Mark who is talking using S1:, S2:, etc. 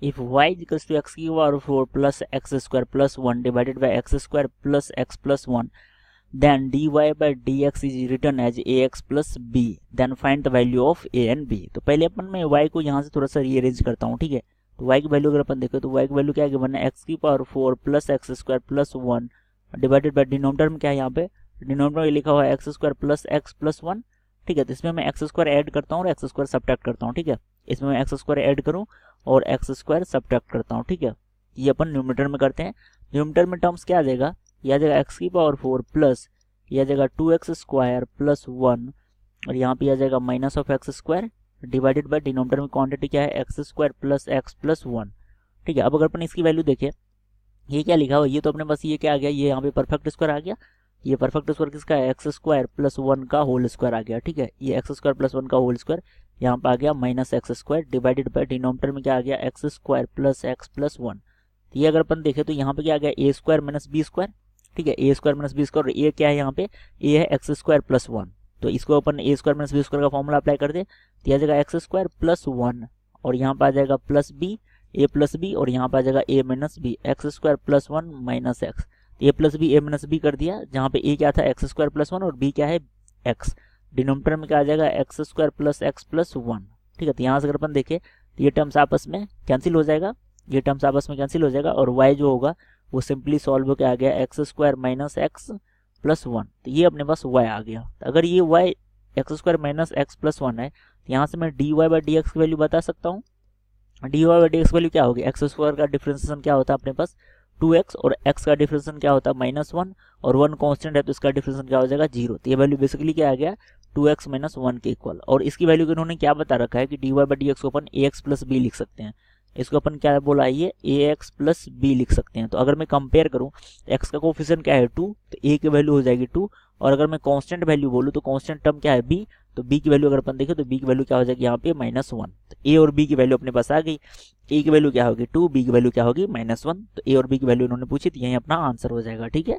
S1: If y equals to x की power 4 plus x square plus 1 divided by x square plus x plus 1 then dy by dx is written as ax plus b then find the value of a and b। तो पहले अपन मैं y को यहाँ से थोड़ा सा rearrange करता हूँ, ठीक है। तो y की वैल्यू अगर अपन देखें तो y की वैल्यू क्या है, गिवन है एक्स की power 4 plus x square plus 1 divided by denominator में क्या है, यहाँ पे डिनोमिनेटर में लिखा हुआ है x square plus x plus 1, ठीक है। तो इसमें मैं एक्स स्क्वायर ऐड करता हूँ और एक्स स्क्वायर सब्ट्रैक्ट करता हूँ, ठीक है। इसमें मैं एक्स स्क्वायर ऐड करूँ और एक्स स्क्वायर सब्ट्रैक्ट करता हूँ, ठीक है। ये अपन न्यूमरेटर में करते हैं। न्यूमरेटर में टर्म्स क्या आ जाएगा, यह आ जाएगा एक्स की पावर 4 प्लस यह आ जाएगा 2x स्क्वायर प्लस 1 और यहाँ पे आ जाएगा minus of x square divided by denominator में क्वांटिटी क्या है x square plus x plus 1, ठीक है। अब अगर अपन इसकी वैल्यू देखें, ये क्या लिखा हुआ, ये तो अपने पास ये क्या आ गया, ये यहाँ पे परफेक्ट स्क्वायर आ गया। ये परफेक्ट स्क्वायर किसका है, एक्स स्क्वायर प्लस 1 का होल स्क्वायर आ गया, ठीक है। ये एक्स स्क्वायर प्लस 1 का होल स्क्वायर यहाँ पे आ गया minus x square divided by denominator में क्या आ गया x square plus x plus 1। ये अगर अपन देखें तो यहाँ पे क्या आ गया ए स्क्वायर माइनस बी स्क्वायर, ठीक है। ए स्क्वायर माइनस बी स्क्वायर और ए क्या है यहाँ पे, ए है एक्स स्क्वायर प्लस 1। तो इसको अपन ए स्क्वायर माइनस बी स्क्वायर का फॉर्मूला अप्लाई कर दे तो आ जाएगा एक्स स्क्वायर प्लस 1 और यहाँ पे आ जाएगा plus B, A plus B और यहाँ पे आ जाएगा A minus B, x square plus 1 minus x. A plus B A minus B कर दिया, जहाँ पे ए क्या था एक्स स्क्वायर प्लस 1 और बी क्या है एक्स। डिनोमिनेटर में क्या आ जाएगा x square plus x plus 1, ठीक है। तो यहाँ से अगर अपन देखें तो ये टर्म्स आपस में कैंसिल हो जाएगा, ये टर्म्स आपस में कैंसिल हो जाएगा और y जो होगा वो सिंपली सॉल्व होकर आ गया x square minus x plus 1। तो ये अपने पास y आ गया। तो अगर ये y x square minus x plus 1 है तो यहाँ से मैं dy बाई डी एक्स की वैल्यू बता सकता हूँ। dy by D x value क्या होगी, एक्स स्क्वायर का डिफरेंशिएशन क्या होता है अपने पास 2x और x का डिफरेंशिएशन क्या होता है -1 और 1 कांस्टेंट है तो इसका डिफरेंशिएशन क्या हो जाएगा 0। तो ये वैल्यू बेसिकली क्या आ गया 2x माइनस 1 के इक्वल। और इसकी वैल्यू को इन्होंने क्या बता रखा है कि dy बाई डी एक्स को अपन ax प्लस b लिख सकते हैं। इसको अपन क्या बोला है, ये ax प्लस b लिख सकते हैं। तो अगर मैं कंपेयर करूं x का कोफिशिएंट क्या है 2 तो a की वैल्यू हो जाएगी 2 और अगर मैं कांस्टेंट वैल्यू बोलूं तो कांस्टेंट टर्म क्या है b, तो b की वैल्यू अगर अपन देखें तो b की वैल्यू क्या हो जाएगी यहाँ पे -1। तो a और b की वैल्यू अपने पास आ गई, a की वैल्यू क्या होगी 2, b की वैल्यू क्या होगी -1। तो a और b की वैल्यू इन्होंने पूछी तो यही अपना आंसर हो जाएगा, ठीक है।